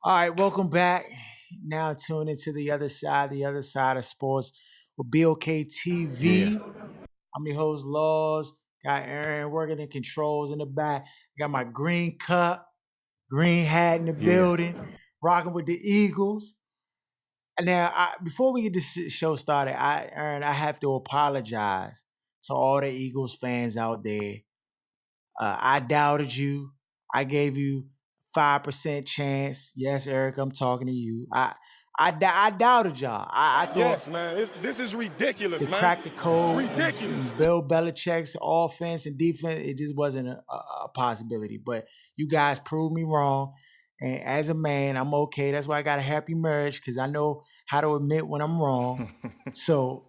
All right, welcome back. Now tune into the other side of sports with Yeah, BLKTV. I'm your host, Laws. Got Aaron working the controls in the back. Got my green cup, green hat in the yeah. building, rocking with the Eagles. And now, before we get this show started, Aaron, I have to apologize to all the Eagles fans out there. I doubted you. I gave you 5% chance. Yes, Eric, I'm talking to you. I doubted y'all. I thought Yes, man. This is ridiculous, to man. crack the code Ridiculous. and Bill Belichick's offense and defense, it just wasn't a possibility. But you guys proved me wrong. And as a man, I'm okay. That's why I got a happy marriage because I know how to admit when I'm wrong. So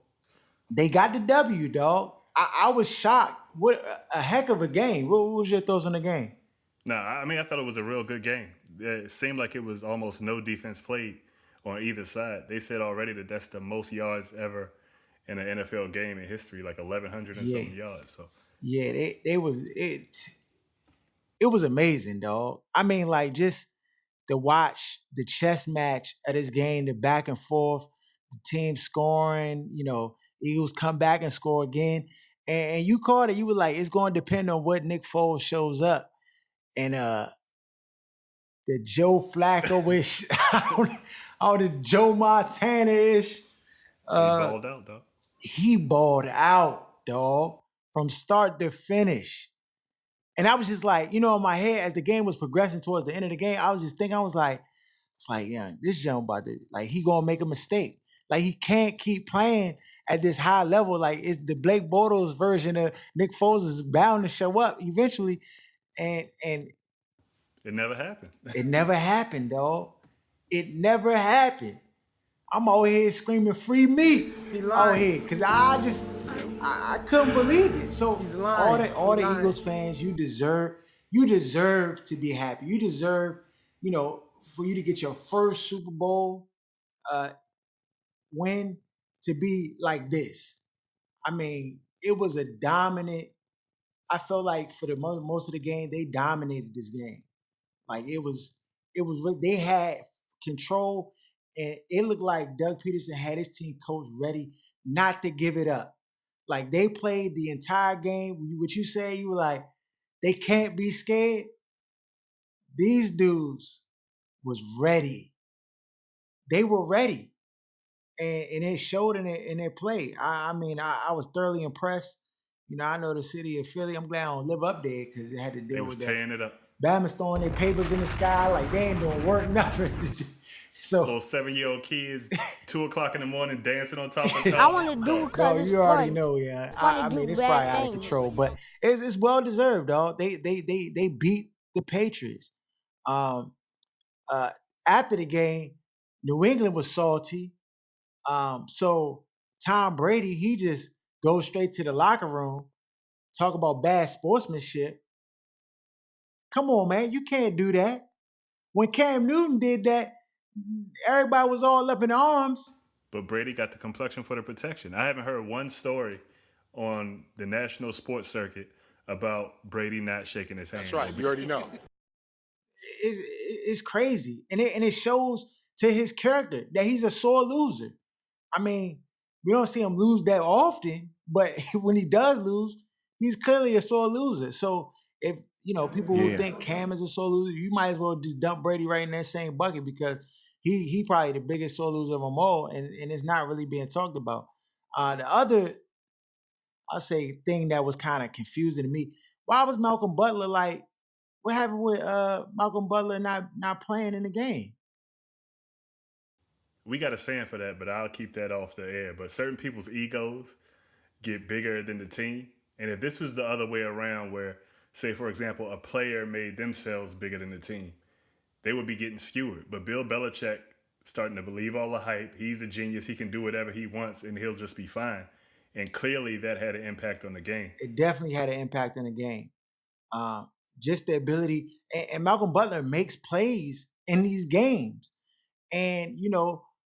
they got the W, dog. I was shocked. What a heck of a game. What was your thoughts on the game? No, I mean I thought it was a real good game. It seemed like it was almost no defense played on either side. They said already that that's the most yards ever in an NFL game in history, like 1,100 and Yeah, something yards. So yeah. They was it. It was amazing, dog. I mean, like just to watch the chess match of this game, the back and forth, the team scoring. Eagles come back and score again, and you called it. You were like, it's going to depend on what Nick Foles shows up, and the Joe Flacco ish, all the Joe Montana ish. he Uh, balled out, though. he balled out, dog, from start to finish. And I was just like, in my head as the game was progressing towards the end of the game, I was just thinking, I was like, it's like, yeah, this young about to, like, he gonna make a mistake. Like, he can't keep playing at this high level. Like, it's the Blake Bortles version of Nick Foles is bound to show up eventually. And It never happened. it never happened, dog. It never happened. I'm over here screaming "free me" He out lying. here because I couldn't believe it. So He's all lying. the all He the lying. Eagles fans, you deserve to be happy. You deserve, for you to get your first Super Bowl uh, win to be like this. I mean, it was a dominant. I felt like for the most of the game, they dominated this game. Like it was they had control, and it looked like Doug Peterson had his team coach ready not to give it up. Like they played the entire game. What you say, you were like, they can't be scared. These dudes was ready. They were ready, and it showed in their play. I mean, I was thoroughly impressed. I know the city of Philly. I'm glad I don't live up there because it had to They deal was with that. tearing it up. Bama's throwing their papers in the sky like they ain't doing work, nothing. So, Little 7-year-old kids, 2 o'clock in the morning, dancing on top of I cars. want to do no, because it's you already fun. know, yeah. It's fun I to mean, do it's probably bad out of things. control, but it's well deserved, dog. They beat the Patriots. Um, uh, After the game, New England was salty. So Tom Brady, he just goes straight to the locker room, talk about bad sportsmanship. Come on, man, you can't do that. When Cam Newton did that, everybody was all up in arms. But Brady got the complexion for the protection. I haven't heard one story on the national sports circuit about Brady not shaking his That's hand. right. You already know. It's crazy, and it shows to his character that he's a sore loser. I mean, we don't see him lose that often, but when he does lose, he's clearly a sore loser. So if people who Yeah. think Cam is a sore loser, you might as well just dump Brady right in that same bucket because he probably the biggest sore loser of them all, and it's not really being talked about. The other, I'll say, thing that was kind of confusing to me: why was Malcolm Butler like? What happened with Malcolm Butler not playing in the game? We got a saying for that, but I'll keep that off the air. But certain people's egos get bigger than the team. And if this was the other way around, where, say, for example, a player made themselves bigger than the team, they would be getting skewered. But Bill Belichick starting to believe all the hype. He's a genius. He can do whatever he wants, and he'll just be fine. And clearly that had an impact on the game. It definitely had an impact on the game. Um, just the ability, and Malcolm Butler makes plays in these games. And,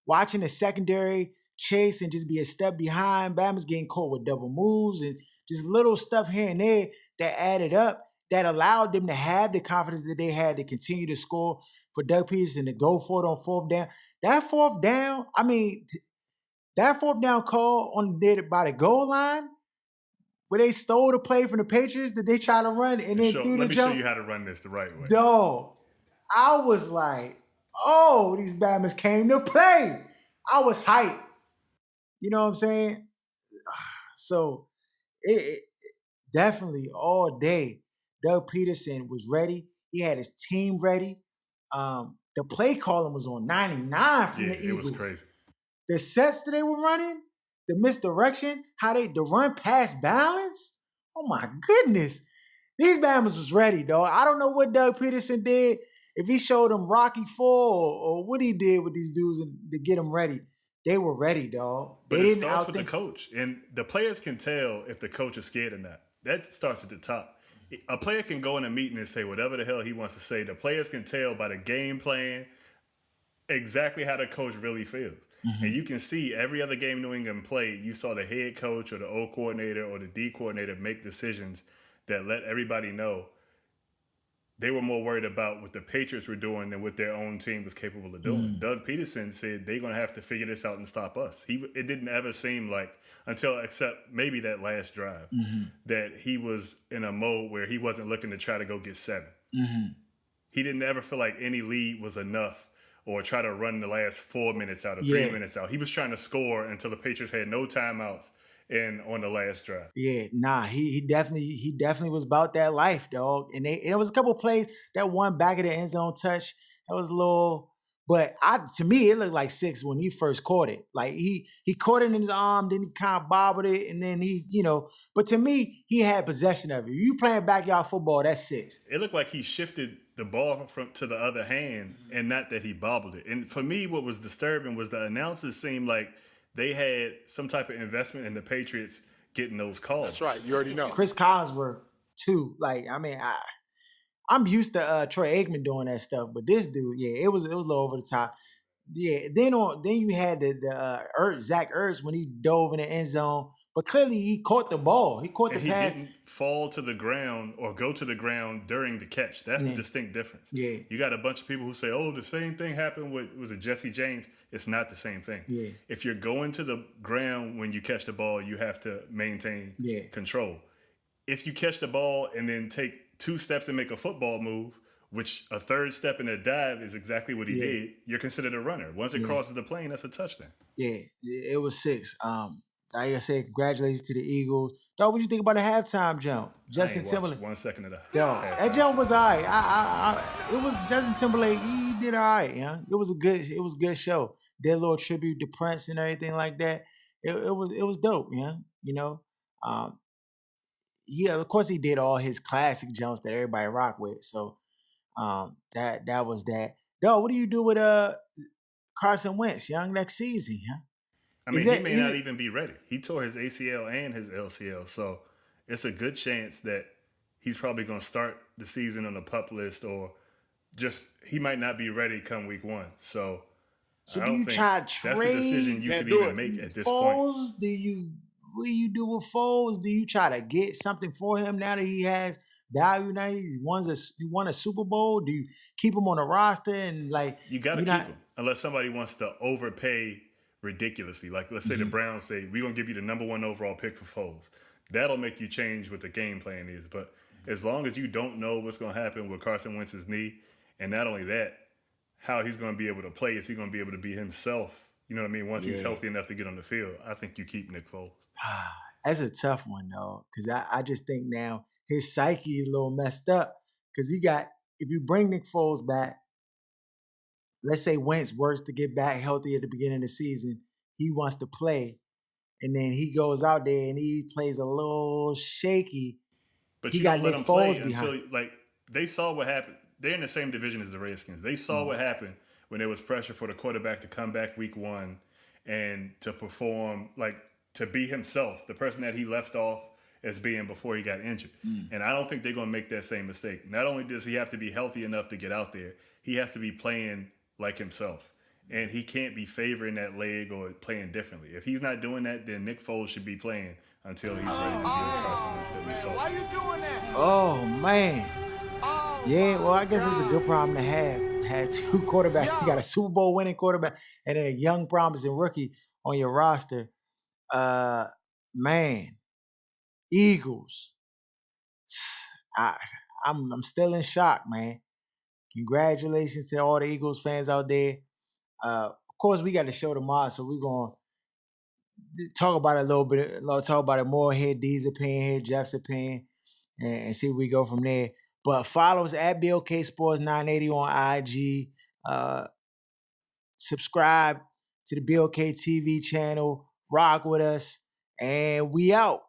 watching the secondary chase and just be a step behind, Bama's getting caught with double moves and just little stuff here and there that added up. that allowed them to have the confidence that they had to continue to score, for Doug Peterson to go for it on fourth down. That fourth down, that fourth down call by the goal line, where they stole the play from the Patriots that they try to run and then threw the Let me jump. show you how to run this the right way. Dog, I was like, oh, these Bama's came to play. I was hyped. You know what I'm saying? So it definitely all day, Doug Peterson was ready. He had his team ready. The play calling was on 99 from the Eagles. It was crazy. The sets that they were running, the misdirection, the run past balance. Oh my goodness. These Bama's was ready, dog. I don't know what Doug Peterson did, if he showed them Rocky IV or what he did with these dudes to get them ready. They were ready, dog. But it starts with the coach. And the players can tell if the coach is scared or not. That starts at the top. A player can go in a meeting and say whatever the hell he wants to say. The players can tell by the game plan exactly how the coach really feels. Mm-hmm. And you can see every other game New England played, you saw the head coach or the O coordinator or the D coordinator make decisions that let everybody know they were more worried about what the Patriots were doing than what their own team was capable of doing. Mm. Doug Peterson said they're going to have to figure this out and stop us. It didn't ever seem like, except maybe that last drive, that he was in a mode where he wasn't looking to try to go get 7. Mm-hmm. He didn't ever feel like any lead was enough or try to run the last 4 minutes out or 3 minutes out. He was trying to score until the Patriots had no timeouts on the last drive. Yeah, he definitely was about that life, dog. And it was a couple of plays, that one back of the end zone touch, that was a little, but to me it looked like 6 when he first caught it. Like he caught it in his arm, then he kind of bobbled it, and then but to me he had possession of it. You playing backyard football, that's 6. It looked like he shifted the ball to the other hand, and not that he bobbled it. And for me, what was disturbing was the announcers seemed like they had some type of investment in the Patriots getting those calls. That's right. You already know. Chris Collinsworth, too. Like, I'm used to Troy Aikman doing that stuff, but this dude, it was a little over the top. Yeah. Then you had the Zach Ertz when he dove in the end zone, but clearly he caught the ball. He caught the pass. He didn't fall to the ground or go to the ground during the catch. That's the distinct difference. Yeah. You got a bunch of people who say, "Oh, the same thing happened with Jesse James." It's not the same thing. Yeah. If you're going to the ground when you catch the ball, you have to maintain control. If you catch the ball and then take 2 steps and make a football move, which a 3rd step in a dive is exactly what he did, you're considered a runner. Once it crosses the plane, that's a touchdown. Yeah, it was 6. Like I said, congratulations to the Eagles. Dog, what you think about the halftime jump? Justin Timberlake. 1 second of the that jump was all right. It was Justin Timberlake. He did all right, yeah. It was a good show. Did a little tribute to Prince and everything like that. It was dope, yeah. Of course he did all his classic jumps that everybody rock with. So that was that. Dog, what do you do with Carson Wentz, young, next season, yeah? He may not even be ready. He tore his ACL and his LCL, so it's a good chance that he's probably going to start the season on the PUP list, or just he might not be ready come week 1. So I don't think that's a decision you can even make at this point. What do you do with Foles? Do you try to get something for him now that he has value? Now he won a Super Bowl. Do you keep him on the roster and you got to keep him unless somebody wants to overpay ridiculously. Like, let's say the Browns say, we're going to give you the number 1 overall pick for Foles. That'll make you change what the game plan is. But as long as you don't know what's going to happen with Carson Wentz's knee, and not only that, how he's going to be able to play, is he going to be able to be himself? You know what I mean? Once he's healthy enough to get on the field, I think you keep Nick Foles. That's a tough one, though, because I just think now his psyche is a little messed up, because if you bring Nick Foles back, let's say Wentz works to get back healthy at the beginning of the season, he wants to play, and then he goes out there and he plays a little shaky. But you got Nick Foles until they saw what happened. They're in the same division as the Redskins. They saw what happened when there was pressure for the quarterback to come back week 1 and to perform, to be himself, the person that he left off as being before he got injured. And I don't think they're going to make that same mistake. Not only does he have to be healthy enough to get out there, he has to be playing like himself. and he can't be favoring that leg or playing differently. If he's not doing that, then Nick Foles should be playing until he's ready to be the Carson Wentz that we saw. Why you doing that? Oh man. Yeah, well, I guess it's a good problem to have. Had two quarterbacks. You got a Super Bowl winning quarterback and then a young promising rookie on your roster. Man, Eagles. I'm still in shock, man. Congratulations to all the Eagles fans out there. Of course, we got the show tomorrow, so we're gonna talk about it a little bit. Talk about it more here. D's opinion here, Jeff's opinion, and see where we go from there. But follow us at BLKSports 980 on IG. Subscribe to the BLKTV channel. Rock with us, and we out.